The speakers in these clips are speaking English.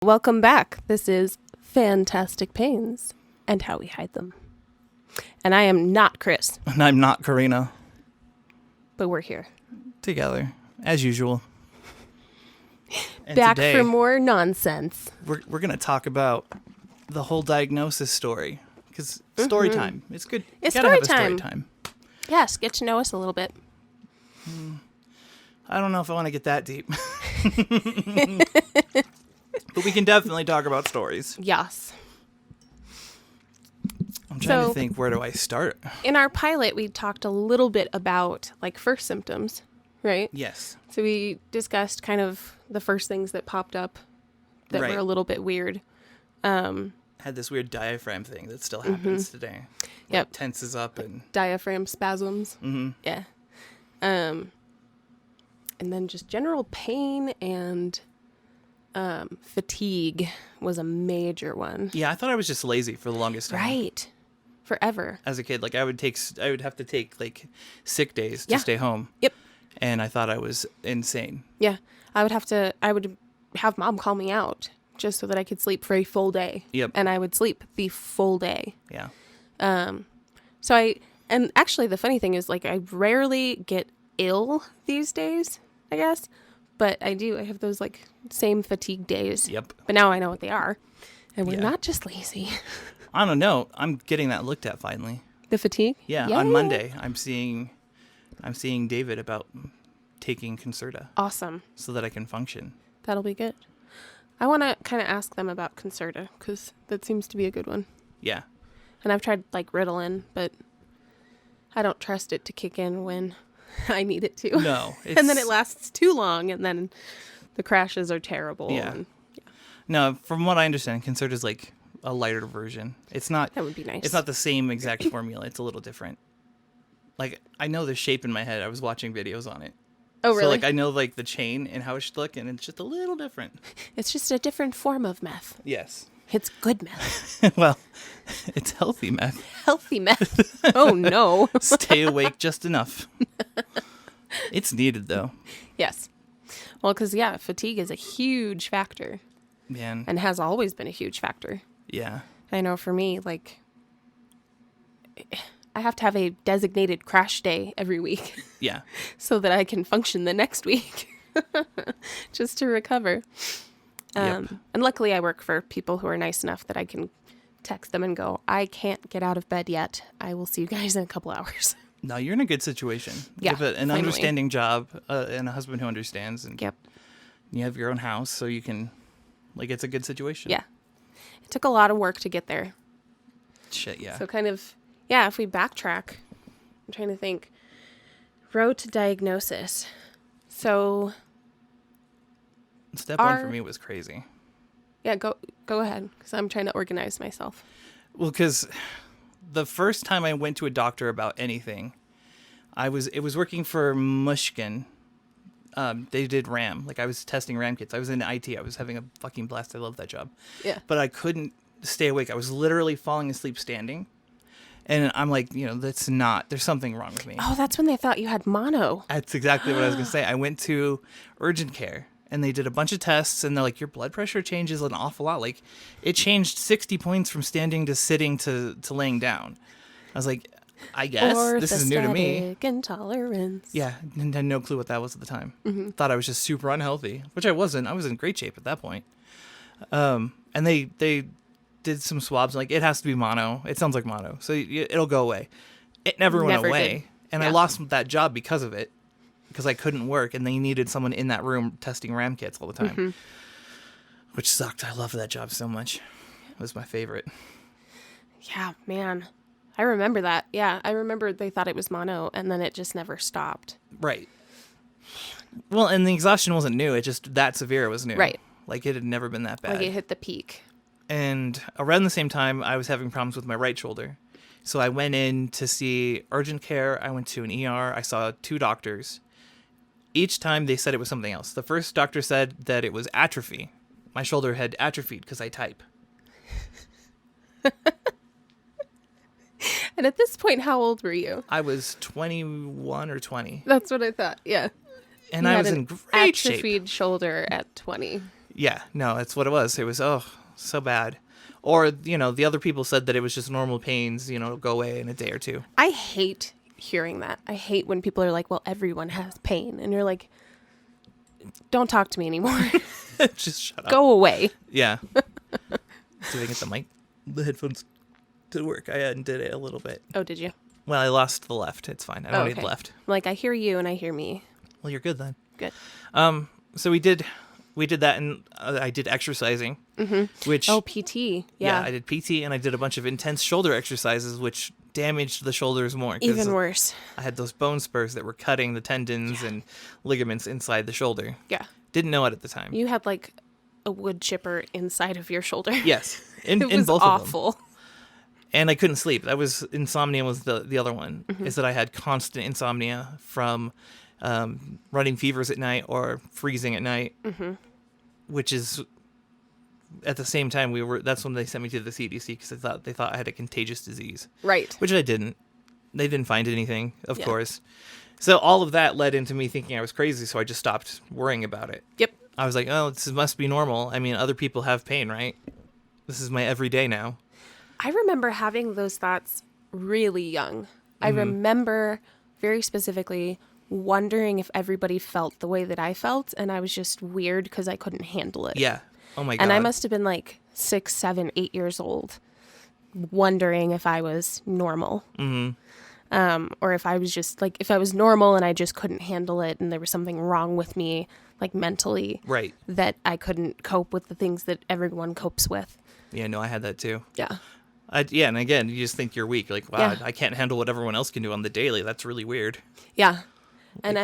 Welcome back. This is Fantastic Pains and How We Hide Them. And I am not Chris, And I'm not Karina. but we're here. Together, as usual. And Back today, for more nonsense. we're going to talk about the whole diagnosis story. Because story time. It's good. It's You gotta have story a time. story time. Yes, get to know us a little bit. I don't know if I want to get that deep. But we can definitely talk about stories. Yes. I'm trying So- to think, where do I start? In our pilot, we talked a little bit about like first symptoms, right? Yes. So we discussed kind of the first things that popped up that Right. were a little bit weird. Had this weird diaphragm thing that still happens today. Yep. Tenses up and... Diaphragm spasms. Mhm. Yeah. And then just general pain and fatigue was a major one. Yeah, I thought I was just lazy for the longest time. Right. Forever. As a kid, like I would have to take like sick days to Yeah. stay home. Yep. And I thought I was insane. Yeah. I would have mom call me out just so that I could sleep for a full day. Yep. And I would sleep the full day. Yeah. And actually the funny thing is like I rarely get ill these days, I guess. But I have those like same fatigue days. Yep. But now I know what they are. And we're Yeah. not just lazy. I don't know. I'm getting that looked at finally. The fatigue? Yeah. On Monday, I'm seeing David about taking Concerta Awesome. so that I can function. That'll be good. I want to kind of ask them about Concerta because that seems to be a good one. Yeah. And I've tried like Ritalin, but I don't trust it to kick in when I need it to. No. And then it lasts too long, and then the crashes are terrible. Yeah. And No, from what I understand, Concerta is like a lighter version. It's not. that would be nice. It's not the same exact formula. It's a little different. Like I know the shape in my head. I was watching videos on it. Oh, really? So like I know like the chain and how it should look, and it's just a little different. It's just a different form of meth. Yes. It's good meth. Well, it's healthy meth. Healthy meth. Oh, no. Stay awake just enough. It's needed though. Yes. Well, because, yeah, fatigue is a huge factor Man. and has always been a huge factor. Yeah. I know for me, like, I have to have a designated crash day every week Yeah. so that I can function the next week just to recover. Yep. And luckily I work for people who are nice enough that I can text them and go, I can't get out of bed yet. I will see you guys in a couple hours. No, you're in a good situation. Yeah, You have an finally. understanding job and a husband who understands, and Yep. you have your own house, so you can, like, it's a good situation. Yeah. It took a lot of work to get there. Shit, yeah. So kind of, yeah, if we backtrack, I'm trying to think. Road to diagnosis. So, Step one for me was crazy. yeah, go ahead, because I'm trying to organize myself. Well, because the first time I went to a doctor about anything, it was working for Mushkin. They did RAM. Like, I was testing RAM kits. I was in IT. I was having a fucking blast. I love that job. Yeah. But I couldn't stay awake. I was literally falling asleep standing. And I'm like, there's something wrong with me. Oh, that's when they thought you had mono. That's exactly what I was going to say. I went to urgent care, and they did a bunch of tests, and they're like, your blood pressure changes an awful lot. Like, it changed 60 points from standing to sitting to laying down. I was like, I guess this is new to me. Orthostatic intolerance. Yeah, and had no clue what that was at the time. Mm-hmm. Thought I was just super unhealthy, which I wasn't. I was in great shape at that point. And they did some swabs. Like, it has to be mono. It sounds like mono, so it'll go away. It never went away, did. and I Yeah. lost that job because of it, because I couldn't work, and they needed someone in that room testing RAM kits all the time, Mm-hmm. which sucked. I loved that job so much. It was my favorite. Yeah, man. I remember that. Yeah, I remember they thought it was mono, and then it just never stopped. Right. Well, and the exhaustion wasn't new. It just that severe was new. Right. Like, it had never been that bad. Like it hit the peak. And around the same time, I was having problems with my right shoulder. So I went in to see urgent care. I went to an ER. I saw 2 doctors. Each time they said it was something else. The first doctor said that it was atrophy. My shoulder had atrophied because I type. And at this point, how old were you? I was 21 or 20. That's what I thought. Yeah. And You I had was an in great shape. atrophied shoulder at 20. Yeah, no, that's what it was. It was, oh, so bad. Or, the other people said that it was just normal pains, it'll go away in a day or two. I hate hearing that. I hate when people are like, well, everyone has pain. And you're like, don't talk to me anymore. Just shut up. Go away. Yeah. Doing the headphones to work. I undid it a little bit. Oh, did you? Well, I lost the left. It's fine. I don't need left. Like, I hear you and I hear me. Well, you're good then. Good. So we did that, and I did exercising, which PT. yeah, I did PT, and I did a bunch of intense shoulder exercises, which damaged the shoulders more. Even worse. I had those bone spurs that were cutting the tendons and ligaments inside the shoulder. Yeah. Didn't know it at the time. You had like a wood chipper inside of your shoulder. Yes, it was in both awful. of them. And I couldn't sleep. That was insomnia. Was the other one is that I had constant insomnia from running fevers at night or freezing at night, which is at the same time that's when they sent me to the CDC because they thought I had a contagious disease, right? Which I didn't. They didn't find anything, of course. So all of that led into me thinking I was crazy, so I just stopped worrying about it. Yep. I was like, oh, this must be normal. I mean, other people have pain, right? This is my everyday now. I remember having those thoughts really young. I remember very specifically wondering if everybody felt the way that I felt, and I was just weird because I couldn't handle it. Yeah. Oh my God. And I must have been like 6, 7, 8 years old, wondering if I was normal. Or if I was just like, if I was normal and I just couldn't handle it and there was something wrong with me, like mentally. Right. That I couldn't cope with the things that everyone copes with. Yeah, no, I had that too. Yeah. And again, you just think you're weak. Like, wow, Yeah. I can't handle what everyone else can do on the daily. That's really weird. Yeah. And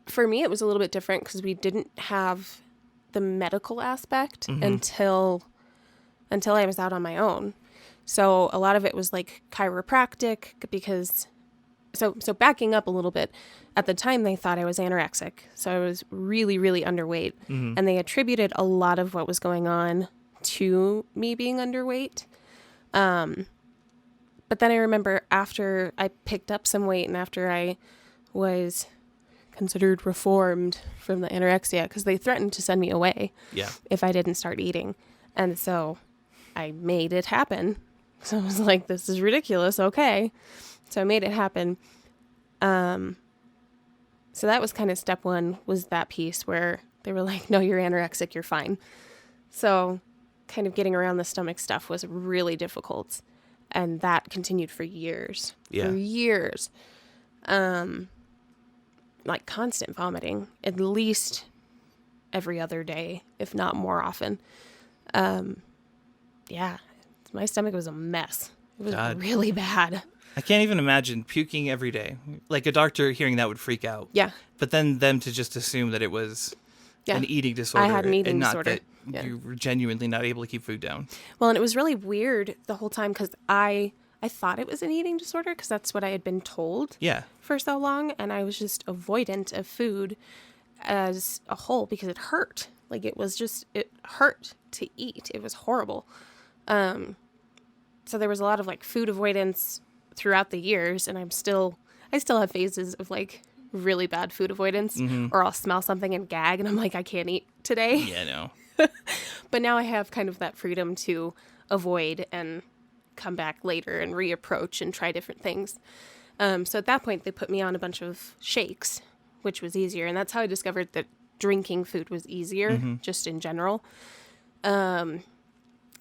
for me, it was a little bit different because we didn't have the medical aspect until I was out on my own. So a lot of it was like chiropractic because, so backing up a little bit, at the time they thought I was anorexic. So I was really, really underweight. And they attributed a lot of what was going on to me being underweight. But then I remember after I picked up some weight and after I was considered reformed from the anorexia, because they threatened to send me away if I didn't start eating. And so I made it happen. So I was like, this is ridiculous. Okay. So I made it happen. So that was kind of step one, was that piece where they were like, no, you're anorexic, you're fine. So kind of getting around the stomach stuff was really difficult. And that continued for years. Yeah. For years. Like constant vomiting, at least every other day, if not more often. Yeah. My stomach was a mess. It was really bad. I can't even imagine puking every day. Like a doctor hearing that would freak out. Yeah. But then them to just assume that it was an eating disorder. I had an eating and not disorder. that you were genuinely not able to keep food down. Well, and it was really weird the whole time because I thought it was an eating disorder because that's what I had been told for so long. And I was just avoidant of food as a whole because it hurt. Like it hurt to eat. It was horrible. So there was a lot of like food avoidance throughout the years. And I still have phases of like really bad food avoidance or I'll smell something and gag and I'm like, I can't eat today. Yeah, no. But now I have kind of that freedom to avoid and come back later and reapproach and try different things. So at that point, they put me on a bunch of shakes, which was easier. And that's how I discovered that drinking food was easier, just in general. And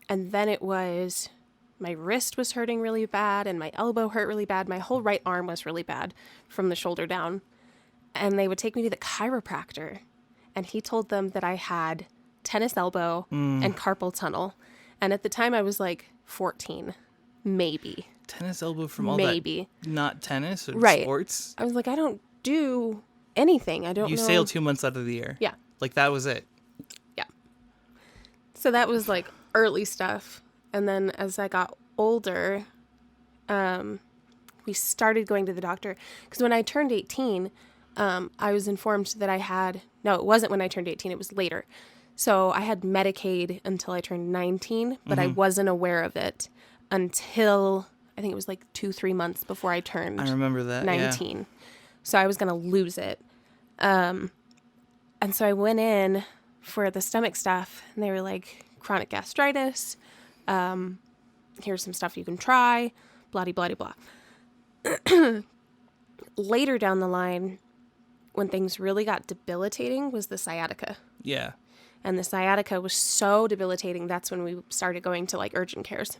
then it was, my wrist was hurting really bad and my elbow hurt really bad. My whole right arm was really bad from the shoulder down. And they would take me to the chiropractor. And he told them that I had tennis elbow and carpal tunnel. And at the time I was like 14, maybe. Tennis elbow from all maybe. that not tennis or sports? I was like, I don't do anything. I don't know. You sail 2 months out of the year. Yeah. Like that was it. Yeah. So that was like early stuff. And then as I got older, we started going to the doctor. Because when I turned 18, I was informed that it wasn't when I turned 18, it was later. So I had Medicaid until I turned 19, but I wasn't aware of it until I think it was like 2-3 months before I turned 19. Yeah. So I was going to lose it. And so I went in for the stomach stuff, and they were like, chronic gastritis. Here's some stuff you can try. Blah, blah, blah, blah. Later down the line, when things really got debilitating, was the sciatica. Yeah. And the sciatica was so debilitating, that's when we started going to like urgent cares.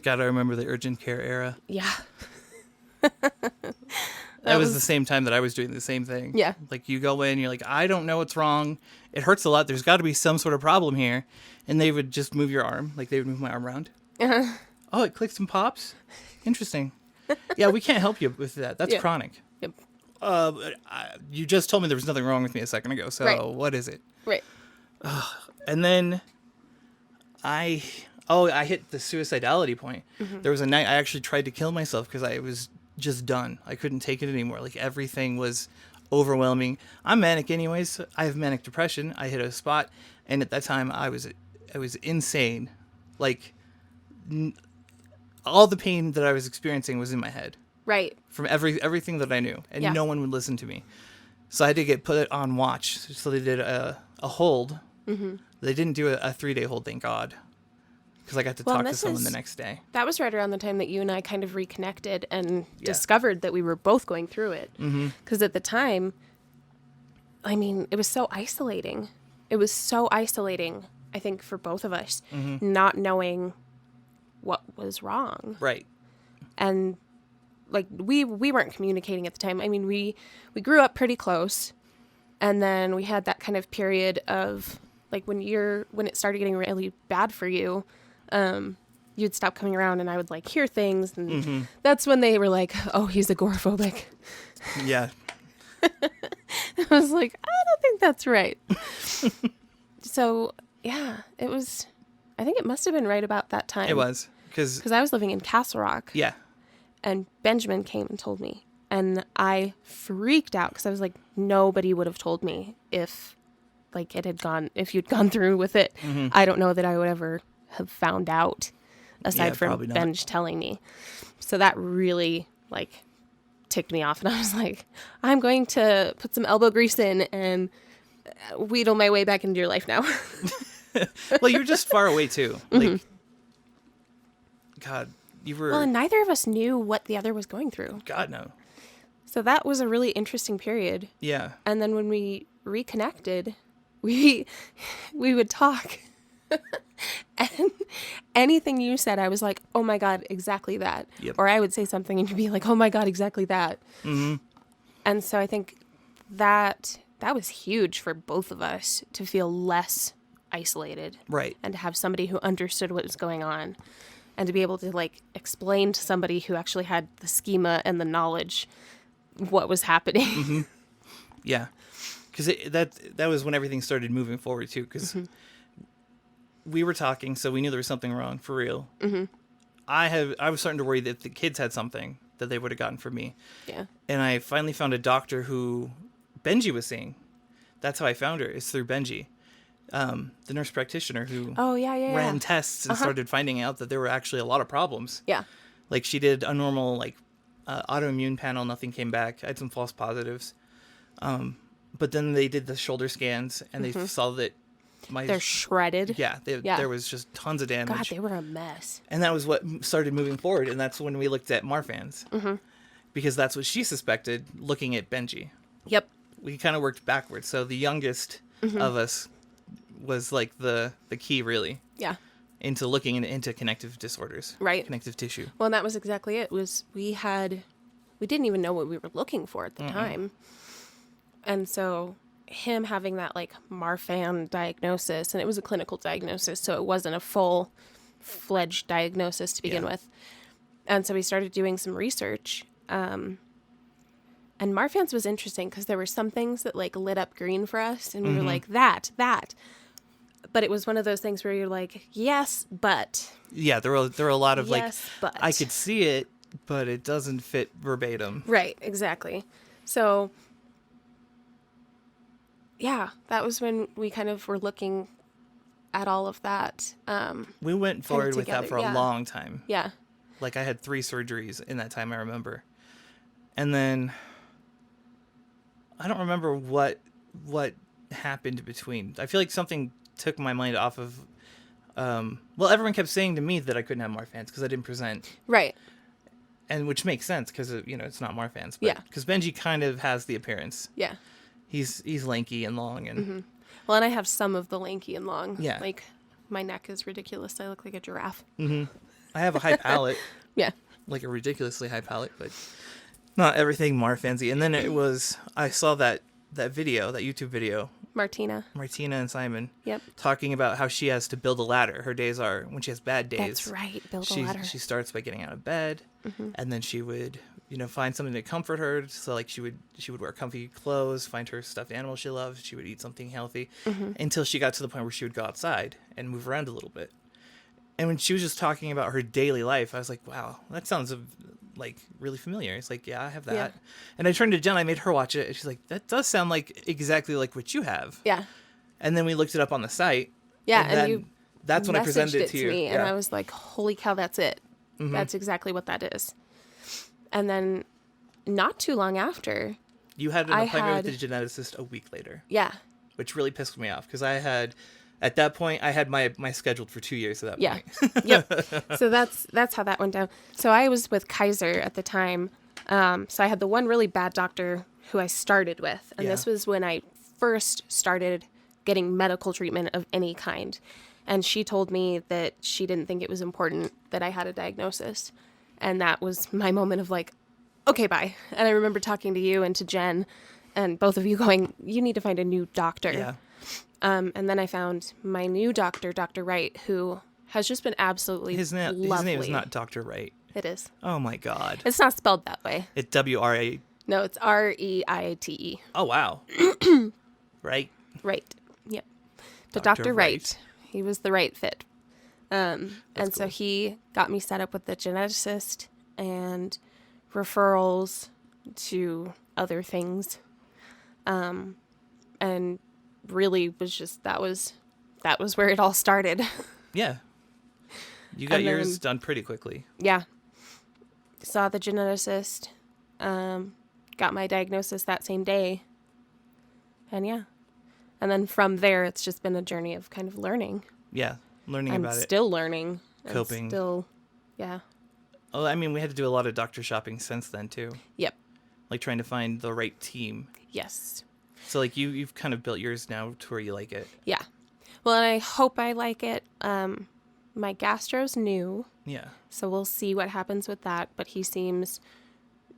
Gotta remember the urgent care era. Yeah. That was the same time that I was doing the same thing. Yeah. Like you go in, you're like, I don't know what's wrong. It hurts a lot. There's got to be some sort of problem here. And they would just move your arm. Like they would move my arm around. Uh-huh. Oh, it clicks and pops. Interesting. Yeah, we can't help you with that. That's chronic. Yep. You just told me there was nothing wrong with me a second ago. So Right. What is it? Right. And then I hit the suicidality point. Mm-hmm. There was a night I actually tried to kill myself because I was just done. I couldn't take it anymore. Like everything was overwhelming. I'm manic anyways. I have manic depression. I hit a spot, and at that time I was insane. Like all the pain that I was experiencing was in my head Right. from everything that I knew, and Yeah. no one would listen to me. So I had to get put on watch. So they did a hold. Mm-hmm. They didn't do a 3-day hold, thank God, because I got to Well, talk to this someone is- the next day. That was right around the time that you and I kind of reconnected and discovered that we were both going through it. Because at the time, I mean, it was so isolating. It was so isolating, I think, for both of us, not knowing what was wrong. Right. And like we weren't communicating at the time. I mean, we grew up pretty close, and then we had that kind of period of like when it started getting really bad for you, you'd stop coming around, and I would like hear things, and that's when they were like, "Oh, he's agoraphobic." Yeah. I was like, I don't think that's right. So yeah, it was. I think it must have been right about that time. It was because I was living in Castle Rock. yeah. And Benjamin came and told me. And I freaked out because I was like, nobody would have told me if you'd gone through with it. I don't know that I would ever have found out aside from probably not. Benj telling me. So that really like ticked me off. And I was like, I'm going to put some elbow grease in and wheedle my way back into your life now. Well, you're just far away too. Like, God, you were. Well, and neither of us knew what the other was going through. God, no. So that was a really interesting period. Yeah. And then when we reconnected, we would talk. And anything you said, I was like, oh my God, exactly that. Yep. Or I would say something and you'd be like, oh my God, exactly that. Mm-hmm. And so I think that was huge for both of us to feel less isolated. Right. And to have somebody who understood what was going on. And to be able to like explain to somebody who actually had the schema and the knowledge what was happening. Yeah. Because that was when everything started moving forward too. Because we were talking, so we knew there was something wrong for real. I was starting to worry that the kids had something that they would have gotten from me. Yeah. And I finally found a doctor who Benji was seeing. That's how I found her. It's through Benji, the nurse practitioner who Oh, yeah. ran tests and started finding out that there were actually a lot of problems. Yeah. Like she did a normal autoimmune panel, nothing came back. I had some false positives. But then they did the shoulder scans and they saw that They're shredded. yeah, there was just tons of damage. God, they were a mess. And that was what started moving forward. And that's when we looked at Marfan's. Because that's what she suspected looking at Benji. Yep. We kind of worked backwards. So the youngest of us was like the key, really, Yeah. into looking into connective disorders. Right. Connective tissue. Well, and that was exactly it. We didn't even know what we were looking for at the time. And so him having that like Marfan diagnosis, and it was a clinical diagnosis, so it wasn't a full-fledged diagnosis to begin with. And so we started doing some research. And Marfan's was interesting because there were some things that like lit up green for us, and we were like, that. But it was one of those things where you're like, yes, but. Yeah, there were a lot of Yes, but. I could see it, but it doesn't fit verbatim. Right, exactly. So, yeah, that was when we kind of were looking at all of that. We went forward with that together, for a yeah. long time. Yeah. Like I had 3 surgeries in that time, I remember. And then I don't remember what happened between. I feel like something took my mind off of. Well, everyone kept saying to me that I couldn't have Marfans because I didn't present. Right. And which makes sense because, it's not Marfans. But, Yeah. Because Benji kind of has the appearance. Yeah. He's lanky and long. And Well, and I have some of the lanky and long. Yeah. Like, my neck is ridiculous. I look like a giraffe. I have a high palate. Yeah. Like a ridiculously high palate, but not everything Marfansy. And then I saw that video, that YouTube video. Martina and Simon. Yep. Talking about how she has to build a ladder. Her days are, when she has bad days. That's right. Build a ladder. She starts by getting out of bed, and then she would, find something to comfort her. So like she would wear comfy clothes, find her stuffed animal she loves. She would eat something healthy, until she got to the point where she would go outside and move around a little bit. And when she was just talking about her daily life, I was like, wow, that sounds like really familiar. It's like, yeah, I have that. Yeah. And I turned to Jen, I made her watch it, and she's like, that does sound like exactly like what you have. Yeah. And then we looked it up on the site. Yeah, and then you that's when I presented it to you. me, and I was like, holy cow, that's it. That's exactly what that is. And then not too long after, You had an appointment with the geneticist a week later. Yeah. Which really pissed me off because at that point, I had my scheduled for 2 years at that point. Yep. So that's how that went down. So I was with Kaiser at the time. So I had the one really bad doctor who I started with. And this was when I first started getting medical treatment of any kind. And she told me that she didn't think it was important that I had a diagnosis. And that was my moment of like, okay, bye. And I remember talking to you and to Jen and both of you going, you need to find a new doctor. Yeah. And then I found my new doctor, Dr. Wright, who has just been absolutely lovely. His name is not Dr. Wright. It is. Oh, my God. It's not spelled that way. It's W-R-A. No, it's R-E-I-T-E. Oh, wow. Right. Right. Yep. But Dr. Dr. Wright. Wright, he was the right fit. And so he got me set up with the geneticist and referrals to other things. And really was just, that was where it all started. Yeah. You got And then- yours done pretty quickly. Yeah. Saw the geneticist, got my diagnosis that same day. And yeah. And then from there, it's just been a journey of kind of learning. Yeah. Learning I'm about it. still learning. and Coping. Still, yeah. Oh, I mean, we had to do a lot of doctor shopping since then, too. Yep. Like trying to find the right team. Yes. So, like, you've kind of built yours now to where you like it. Yeah. Well, and I hope I like it. My gastro's new, Yeah. so we'll see what happens with that. But he seems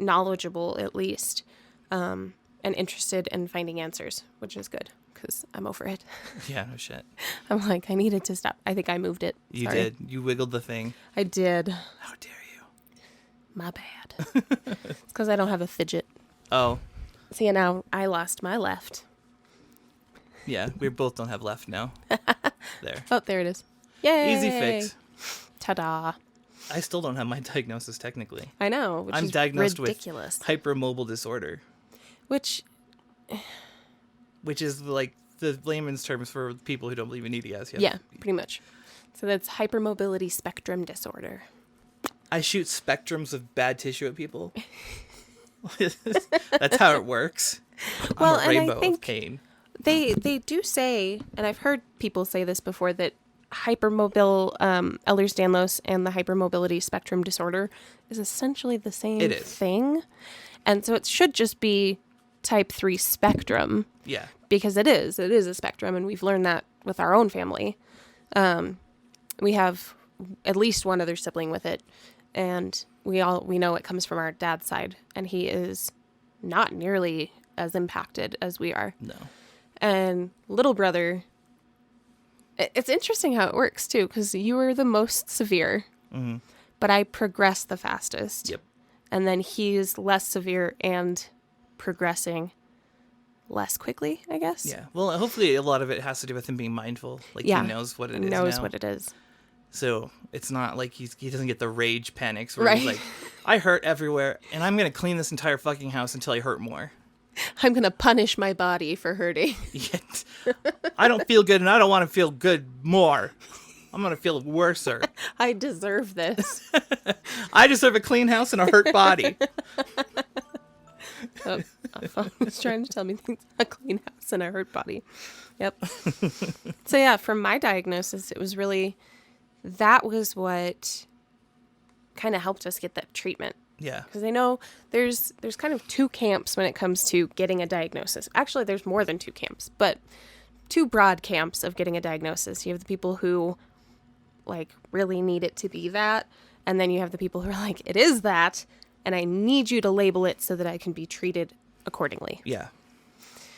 knowledgeable, at least, and interested in finding answers, which is good because I'm over it. Yeah, no shit. I'm like, I needed to stop. I think I moved it. You Sorry. did. You wiggled the thing. I did. How dare you? My bad. It's because I don't have a fidget. Oh, See, now I lost my left. yeah. We both don't have left now. There. Oh, there it is. Yay! Easy fix. Ta-da. I still don't have my diagnosis technically. I know, which I'm is diagnosed ridiculous. with hypermobile disorder, Which, which is like the layman's terms for people who don't believe in EDS yet. yeah, pretty much. So that's hypermobility spectrum disorder. I shoot spectrums of bad tissue at people. That's how it works. Well, I'm a and I rainbow think of pain. They do say, and I've heard people say this before, that hypermobile Ehlers-Danlos and the hypermobility spectrum disorder is essentially the same It is. thing. And so it should just be type 3 spectrum Yeah. because it is a spectrum, and we've learned that with our own family. We have at least one other sibling with it, and we know it comes from our dad's side, and he is not nearly as impacted as we are. No. And little brother, it's interesting how it works too, because you were the most severe, but I progressed the fastest. Yep. And then he's less severe and progressing less quickly, I guess. Yeah. Well, hopefully a lot of it has to do with him being mindful. Like Yeah. he knows what it is Knows now. what it is. So it's not like he doesn't get the rage panics where Right. he's like, I hurt everywhere and I'm going to clean this entire fucking house until I hurt more. I'm going to punish my body for hurting. Yet I don't feel good and I don't want to feel good more. I'm going to feel worser. I deserve this. I deserve a clean house and a hurt body. phone was trying to tell me things, a clean house and a hurt body. Yep. So yeah, from my diagnosis, it was really, that was what kind of helped us get that treatment. Yeah. Because I know there's kind of two camps when it comes to getting a diagnosis. Actually, there's more than two camps, but two broad camps of getting a diagnosis. You have the people who like really need it to be that, and then you have the people who are like, it is that, and I need you to label it so that I can be treated accordingly. Yeah.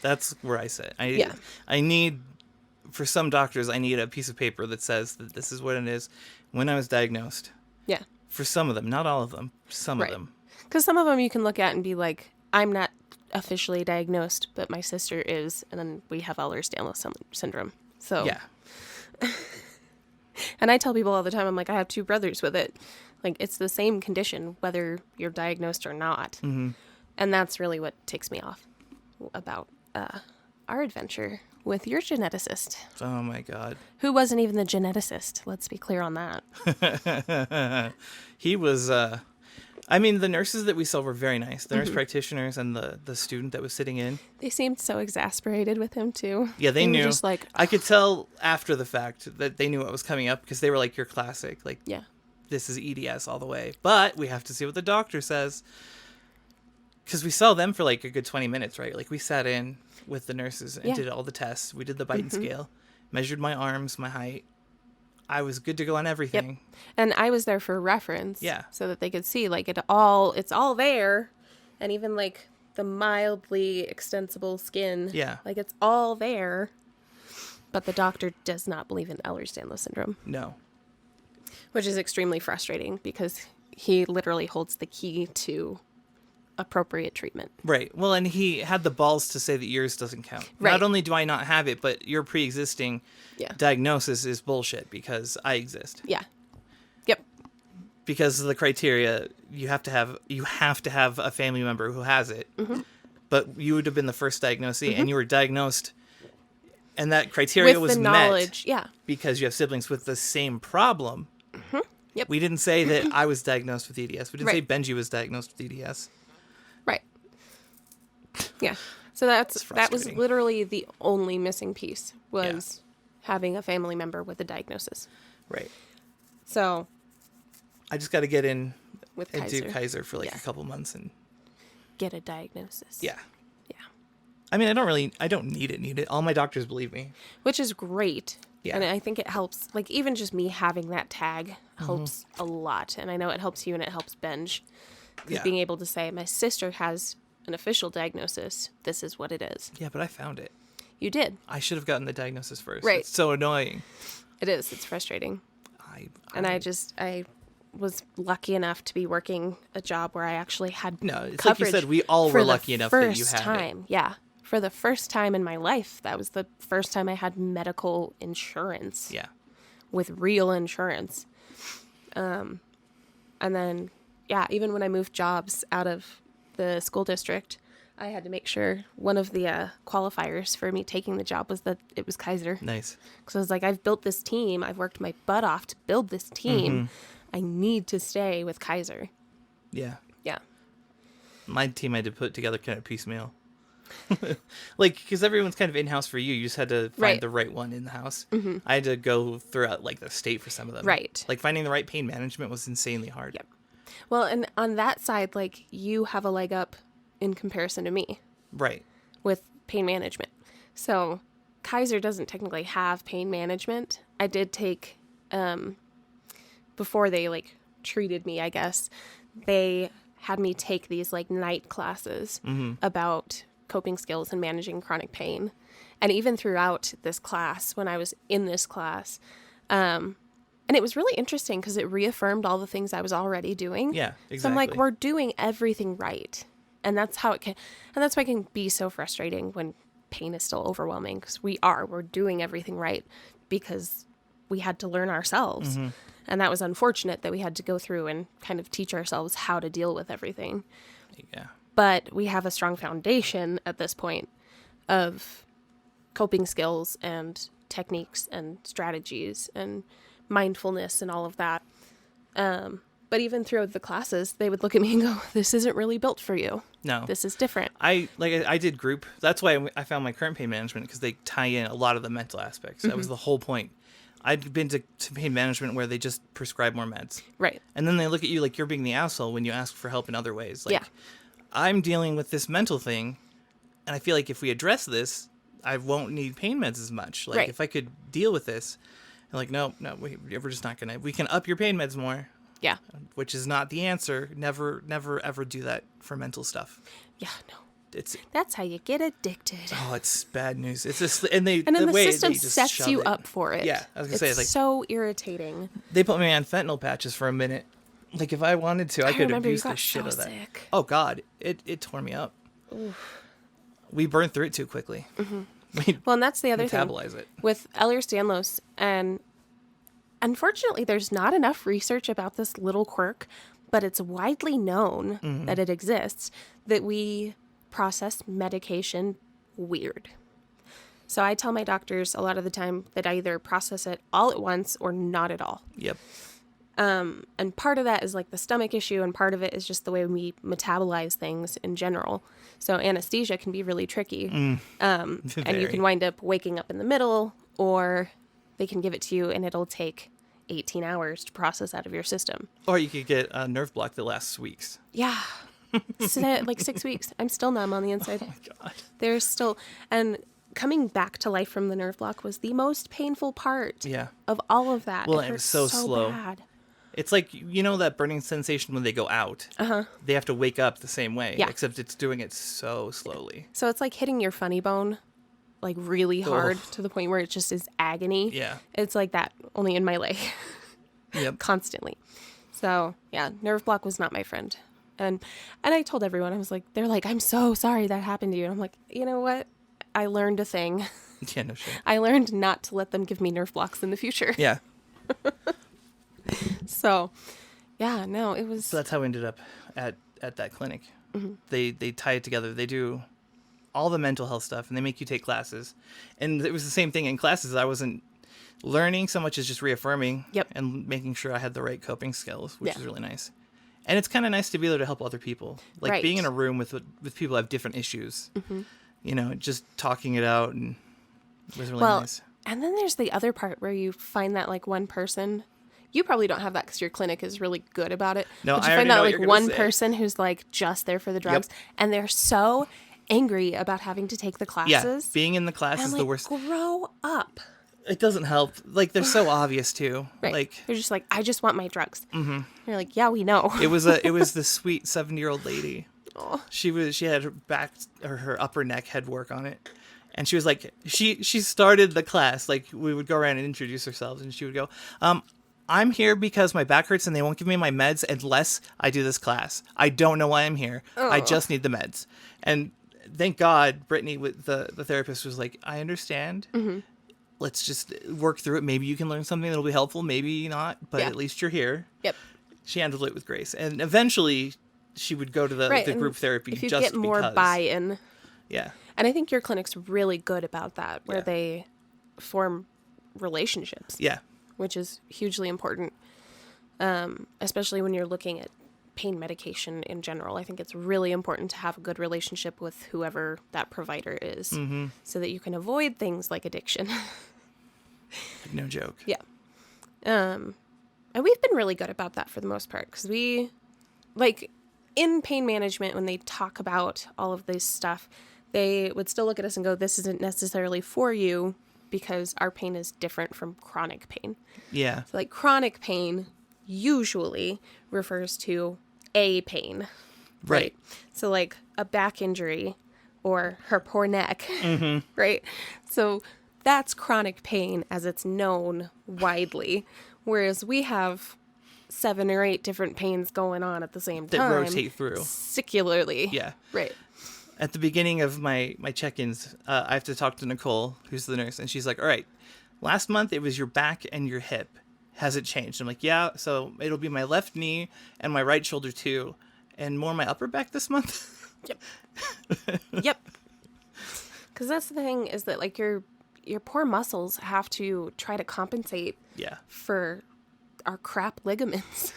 That's where I sit. Yeah. I need, for some doctors, I need a piece of paper that says that this is what it is when I was diagnosed. Yeah. For some of them, not all of them, some Right. of them. Because some of them you can look at and be like, I'm not officially diagnosed, but my sister is, and then we have Ehlers-Danlos syndrome. So Yeah. And I tell people all the time, I'm like, I have two brothers with it. Like, it's the same condition, whether you're diagnosed or not. Mm-hmm. And that's really what ticks me off about our adventure with your geneticist, Oh my God. who wasn't even the geneticist. Let's be clear on that. He was, I mean, the nurses that we saw were very nice. The nurse practitioners and the student that was sitting in. They seemed so exasperated with him, too. Yeah, they were knew. Just like, I could tell after the fact that they knew what was coming up because they were like, you're classic. Like, yeah. this is EDS all the way. But we have to see what the doctor says. Because we saw them for like a good 20 minutes, right? Like we sat in with the nurses and Yeah. did all the tests. We did the Biden scale, measured my arms, my height. I was good to go on everything. And I was there for reference. Yeah. So that they could see, like, it's all there. And even, like, the mildly extensible skin. Yeah. Like, it's all there. But the doctor does not believe in Ehlers-Danlos syndrome. No. Which is extremely frustrating because he literally holds the key to appropriate treatment. Right. Well, and he had the balls to say that yours doesn't count. Right. Not only do I not have it, but your pre-existing Yeah. diagnosis is bullshit because I exist. Yeah. Yep. Because of the criteria, you have to have a family member who has it. Mm-hmm. But you would have been the first diagnosee, and you were diagnosed, and that criteria With was the met knowledge. Yeah. because you have siblings with the same problem. Mm-hmm. Yep. We didn't say that I was diagnosed with EDS. We didn't say Right. Benji was diagnosed with EDS. Right. Yeah. So that was frustrating. literally the only missing piece was having a family member with a diagnosis. Right. So I just got to get in with and Kaiser, do Kaiser for like Yeah. a couple months and get a diagnosis. yeah. Yeah. I mean, I don't need it. All my doctors believe me. Which is great. Yeah. And I think it helps, like, even just me having that tag helps a lot. And I know it helps you and it helps Benj. Yeah. Being able to say, my sister has an official diagnosis. This is what it is. Yeah, but I found it. You did. I should have gotten the diagnosis first. Right. It's so annoying. It is. It's frustrating. I was lucky enough to be working a job where I actually had No, it's like you coverage said, we all for were the lucky enough that you first had it. time. Yeah. For the first time in my life. That was the first time I had medical insurance. Yeah. With real insurance. And then, yeah, even when I moved jobs out of the school district, I had to make sure one of the qualifiers for me taking the job was that it was Kaiser. Nice. Because I was like, I've built this team. I've worked my butt off to build this team. Mm-hmm. I need to stay with Kaiser. Yeah. Yeah. My team I had to put together kind of piecemeal. Like, because everyone's kind of in-house for you. You just had to find Right. the right one in the house. Mm-hmm. I had to go throughout, like, the state for some of them. Right. Like, finding the right pain management was insanely hard. Yep. Well, and on that side, like, you have a leg up in comparison to me Right. with pain management. So Kaiser doesn't technically have pain management. I did take, before they, like, treated me, I guess, they had me take these, like, night classes about coping skills and managing chronic pain. And even throughout this class, when I was in this class, and it was really interesting because it reaffirmed all the things I was already doing. Yeah, exactly. So I'm like, we're doing everything right. And that's how it can, and that's why it can be so frustrating when pain is still overwhelming because we're doing everything right because we had to learn ourselves. Mm-hmm. And that was unfortunate that we had to go through and kind of teach ourselves how to deal with everything. Yeah. But we have a strong foundation at this point of coping skills and techniques and strategies and mindfulness and all of that. But even throughout the classes, they would look at me and go, "This isn't really built for you. No. This is different." I did group. That's why I found my current pain management, because they tie in a lot of the mental aspects. That was the whole point. I'd been to pain management where they just prescribe more meds. Right. And then they look at you like you're being the asshole when you ask for help in other ways. Like, Yeah. I'm dealing with this mental thing, and I feel like if we address this, I won't need pain meds as much. Like, Right. if I could deal with this, and like, no, we're just not gonna. We can up your pain meds more, Yeah. which is not the answer. Never, ever do that for mental stuff. Yeah, no. It's That's how you get addicted. it's bad news. It's just And then the way system they just sets shove you it. up for it. Yeah, I was gonna say, It's like, so irritating. they put me on fentanyl patches for a minute. Like, if I wanted to, I could remember you abuse the got shit so out of that. sick. Oh God, it tore me up. We burned through it too quickly. We Well, and that's the other thing metabolize it. with Ehlers-Danlos, and unfortunately, there's not enough research about this little quirk, but it's widely known that it exists, that we process medication weird. So I tell my doctors a lot of the time that I either process it all at once or not at all. Yep. And part of that is like the stomach issue, and part of it is just the way we metabolize things in general. So anesthesia can be really tricky. And you Very. can wind up waking up in the middle, or they can give it to you and it'll take 18 hours to process out of your system. Or you could get a nerve block that lasts weeks. Yeah. Like 6 weeks. I'm still numb on the inside. Oh my God. There's still, and coming back to life from the nerve block was the most painful part Yeah. of all of that. Well, it it was hurt so slow. bad. It's like, you know, that burning sensation when they go out. They have to wake up the same way. Yeah. Except it's doing it so slowly. So it's like hitting your funny bone like really hard Ugh. to the point where it just is agony. Yeah. It's like that, only in my leg. Yep. Constantly. So yeah, nerve block was not my friend. And I told everyone, I was like, they're like, "I'm so sorry that happened to you." And I'm like, you know what? I learned a thing. Yeah, no shit. I learned not to let them give me nerve blocks in the future. Yeah. So yeah, no, it was. So that's how we ended up at that clinic. Mm-hmm. They tie it together. They do all the mental health stuff, and they make you take classes. And it was the same thing in classes. I wasn't learning so much as just reaffirming Yep. and making sure I had the right coping skills, which Yeah. is really nice. And it's kind of nice to be able to help other people. Like Right. being in a room with people who have different issues, you know, just talking it out, and it was really Well, nice. and then there's the other part where you find that like one person. You probably don't have that because your clinic is really good about it. No, but I you already find know that what like you're gonna one say. person who's like just there for the drugs, and they're so angry about having to take the Yeah, classes. being in the class And is like, the worst. grow up. It doesn't help. Like, they're so obvious too. Right. Like, They're just like, "I just want my drugs." Mm-hmm. You're like, "Yeah, we know." it was the sweet 70-year-old lady. Oh. She had her back or her upper neck had work on it, and she was like, she started the class, like, we would go around and introduce ourselves, and she would go, "I'm here because my back hurts and they won't give me my meds unless I do this class. I don't know why I'm here. I just need the meds." And thank God Brittany, with the therapist, was like, "I understand. Let's just work through it. Maybe you can learn something that'll be helpful. Maybe not, but Yeah. at least you're here." Yep. She handled it with grace, and eventually she would go to the and group therapy if you just get more because. buy-in. Yeah. And I think your clinic's really good about that, where Yeah. they form relationships, Yeah. which is hugely important, especially when you're looking at pain medication in general. I think it's really important to have a good relationship with whoever that provider is, so that you can avoid things like addiction. No joke. Yeah. And we've been really good about that for the most part, because we, like, in pain management, when they talk about all of this stuff, they would still look at us and go, "This isn't necessarily for you because our pain is different from chronic pain." Yeah. So, like, chronic pain usually refers to a pain. Right. So, like, a back injury or her poor neck, right? So that's chronic pain as it's known widely, whereas we have 7 or 8 different pains going on at the same That time. rotate through. Secularly. Yeah. Right. At the beginning of my check-ins, I have to talk to Nicole, who's the nurse, and she's like, "All right, last month it was your back and your hip. Has it changed?" I'm like, "Yeah, so it'll be my left knee and my right shoulder too, and more my upper back this month." Yep. Yep. Because that's the thing, is that, like, your poor muscles have to try to compensate Yeah. for our crap ligaments.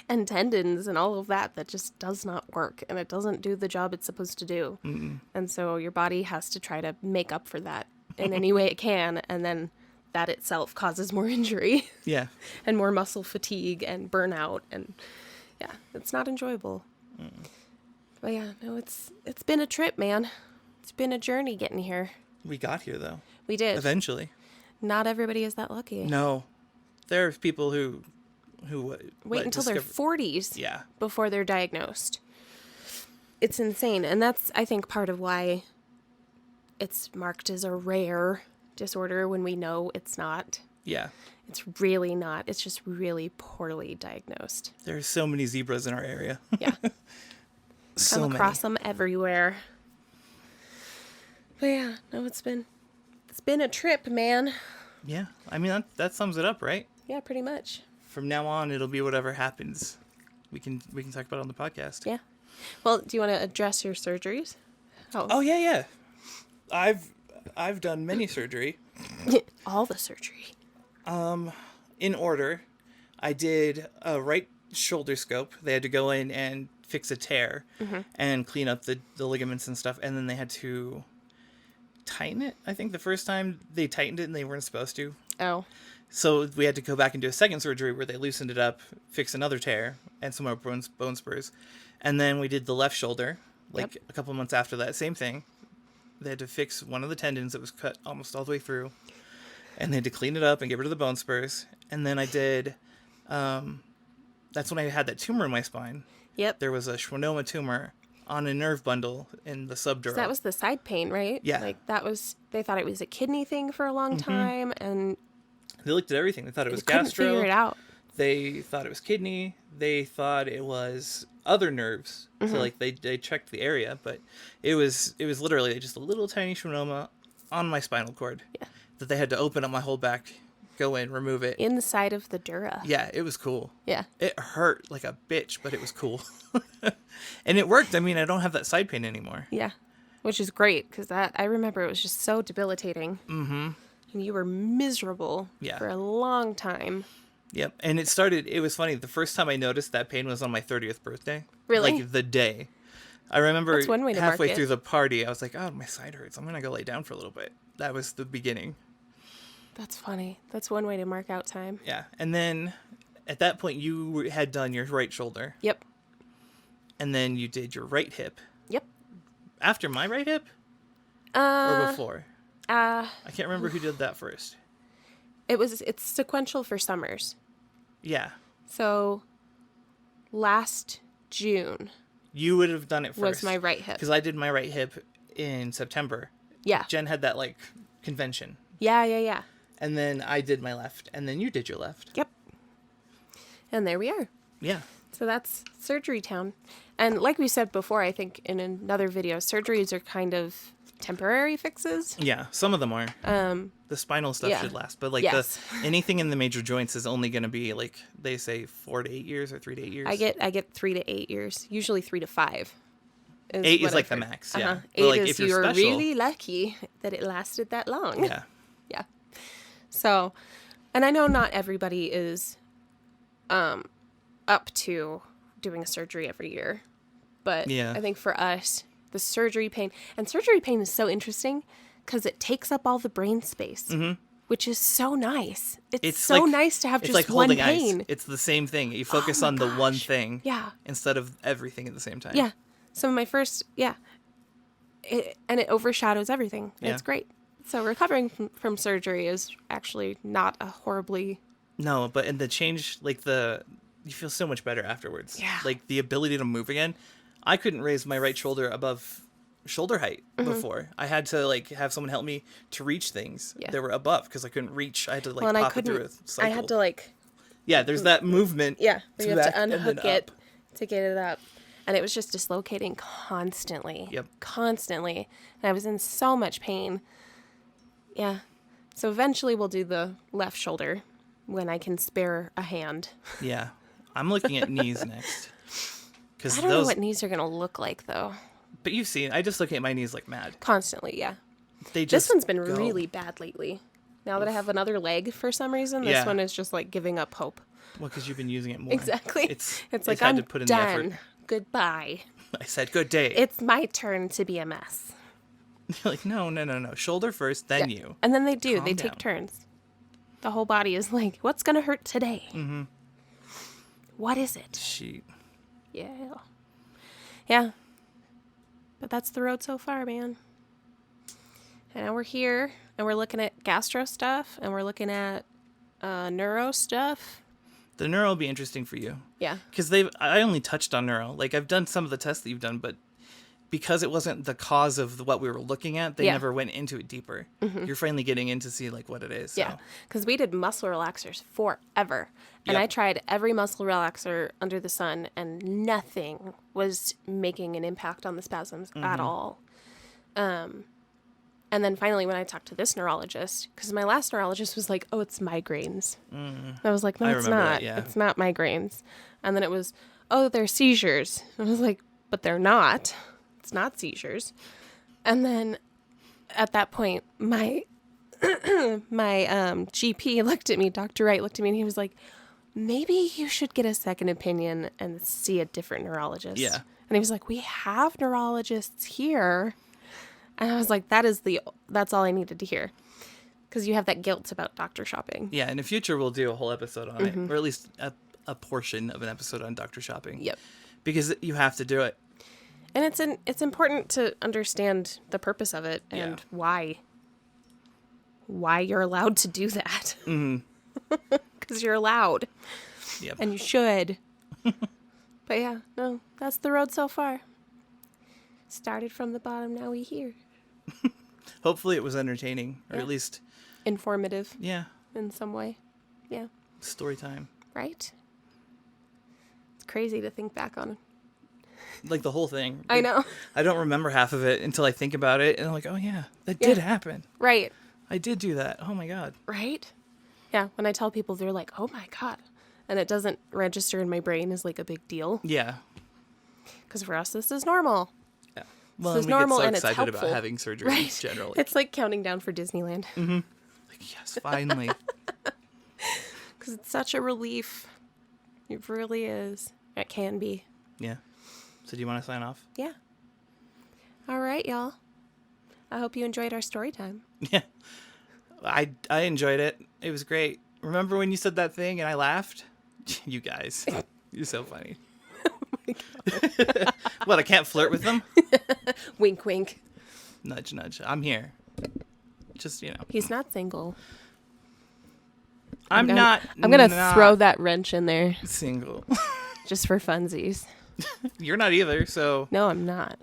and tendons and all of that just does not work, and it doesn't do the job it's supposed to do. And so your body has to try to make up for that in any way it can, and then that itself causes more injury Yeah. and more muscle fatigue and burnout, and yeah, it's not enjoyable. But yeah, no, it's been a trip, man. It's been a journey getting here. We got here, though. We did. Eventually. Not everybody is that lucky. No. There are people who Wait until their 40s Yeah. before they're diagnosed. It's insane. And that's, I think, part of why it's marked as a rare disorder when we know it's not. Yeah. It's really not. It's just really poorly diagnosed. There's so many zebras in our area. Yeah. So Come many. across them everywhere. But yeah, no, it's been a trip, man. Yeah. I mean, that sums it up, right? Yeah, pretty much. From now on, it'll be whatever happens. We can talk about it on the podcast. Yeah. Well, do you want to address your surgeries? Oh, yeah. I've done many surgery. All the surgery. In order, I did a right shoulder scope. They had to go in and fix a tear and clean up the ligaments and stuff. And then they had to tighten it. I think the first time they tightened it and they weren't supposed to. Oh. So we had to go back and do a second surgery where they loosened it up, fix another tear, and some more bone spurs. And then we did the left shoulder, like a couple months after that. Same thing. They had to fix one of the tendons that was cut almost all the way through. And they had to clean it up and get rid of the bone spurs. And then I did, that's when I had that tumor in my spine. Yep. There was a schwannoma tumor on a nerve bundle in the subdural. So that was the side pain, right? Yeah. Like they thought it was a kidney thing for a long time, and They looked at everything. They thought it was couldn't gastro. figure it out. They thought it was kidney. They thought it was other nerves. So like they checked the area, but it was literally just a little tiny schwannoma on my spinal cord that they had to open up my whole back, go in, remove it. Inside of the dura. Yeah, it was cool. Yeah. It hurt like a bitch, but it was cool. And it worked. I mean, I don't have that side pain anymore. Yeah. Which is great, because I remember it was just so debilitating. Mm-hmm. And you were miserable for a long time. Yep. And it was funny. The first time I noticed that pain was on my 30th birthday. Really? Like the day. I remember That's one way to mark halfway it. through the party, I was like, oh, my side hurts. I'm going to go lay down for a little bit. That was the beginning. That's funny. That's one way to mark out time. Yeah. And then at that point, you had done your right shoulder. Yep. And then you did your right hip. Yep. After my right hip? Or before? I can't remember who did that first. It's sequential for summers. Yeah. So last June You would have done it first. was my right hip. Because I did my right hip in September. Yeah. Jen had that, like, convention. Yeah. And then I did my left. And then you did your left. Yep. And there we are. Yeah. So that's surgery town. And like we said before, I think in another video, surgeries are kind of temporary fixes. Yeah. Some of them are. The spinal stuff should last. But, like, anything in the major joints is only going to be, like, they say 4 to 8 years or 3 to 8 years. I get 3 to 8 years, usually 3 to 5. 8 is like the max. Yeah. But, 8 like, is if you're you're special, really lucky that it lasted that long. Yeah. Yeah. So, and I know not everybody is up to doing a surgery every year. But I think for us, the surgery pain is so interesting because it takes up all the brain space, which is so nice. It's so like, nice to have it's just like one holding pain. ice. It's the same thing. You focus on the one thing instead of everything at the same time. Yeah. So my first, and it overshadows everything. Yeah. It's great. So recovering from surgery is actually not a horribly... No, but in the change, like you feel so much better afterwards. Yeah. Like the ability to move again. I couldn't raise my right shoulder above shoulder height before. I had to like have someone help me to reach things that were above because I couldn't reach. I had to like pop it through a cycle. I had to like... Yeah, there's that movement. Yeah, where you have to and then unhook it up. to get it up. And it was just dislocating constantly. Yep. Constantly. And I was in so much pain. Yeah. So eventually we'll do the left shoulder when I can spare a hand. Yeah. I'm looking at knees next. I don't know what knees are going to look like, though. But you've seen, I just look at my knees like mad. Constantly, yeah. This one's been really bad lately. Now that I have another leg for some reason, this one is just like giving up hope. Well, because you've been using it more. Exactly. It's like, had I'm to put in the effort. done. Goodbye. I said, good day. It's my turn to be a mess. You're like, no. Shoulder first, then Yeah. you. And then they do. Calm They down. take turns. The whole body is like, what's going to hurt today? Mm-hmm. What is it? She. Yeah. Yeah. But that's the road so far, man. And now we're here, and we're looking at gastro stuff, and we're looking at neuro stuff. The neuro will be interesting for you. Yeah. Because I only touched on neuro. Like, I've done some of the tests that you've done, but because it wasn't the cause of what we were looking at, they Yeah. never went into it deeper. Mm-hmm. You're finally getting in to see, like, what it is. So. Yeah. Because we did muscle relaxers forever. And Yep. I tried every muscle relaxer under the sun, and nothing was making an impact on the spasms at all. And then finally, when I talked to this neurologist, because my last neurologist was like, oh, it's migraines. And I was like, no, I it's remember not. that, yeah. It's not migraines. And then it was, oh, they're seizures. And I was like, but they're not. It's not seizures. And then at that point, my GP looked at me, Dr. Wright looked at me, and he was like, maybe you should get a second opinion and see a different neurologist. Yeah. And he was like, we have neurologists here. And I was like, that's all I needed to hear. Because you have that guilt about doctor shopping. Yeah, in the future, we'll do a whole episode on it, or at least a portion of an episode on doctor shopping. Yep. Because you have to do it. And it's important to understand the purpose of it and why you're allowed to do that. Because you're allowed. Yep. And you should. But yeah, no, that's the road so far. Started from the bottom, now we here. Hopefully it was entertaining, or Yeah. at least, Informative yeah, in some way. Yeah. story time. Right? It's crazy to think back on. Like the whole thing. I know. I don't remember half of it until I think about it, and I'm like, oh yeah, that did happen. Right. I did do that. Oh my God. Right? Yeah, when I tell people, they're like, oh my God. And it doesn't register in my brain as like a big deal. Yeah. Because for us, this is normal. Yeah. Well, This is and we normal get so and it's excited about helpful. having surgery Right? generally. It's like counting down for Disneyland. Like, yes, finally. Because it's such a relief. It really is. It can be. Yeah. So do you want to sign off? Yeah. All right, y'all. I hope you enjoyed our story time. Yeah. I enjoyed it. It was great. Remember when you said that thing and I laughed? You guys. You're so funny. What, I can't flirt with them? Wink, wink. Nudge, nudge. I'm here. Just, He's not single. I'm gonna not throw that wrench in there single. just for funsies. You're not either, so No, I'm not.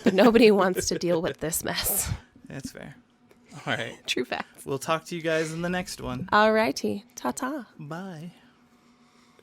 But nobody wants to deal with this mess. that's fair. All right. True facts. We'll talk to you guys in the next one. All righty. Ta-ta. Bye.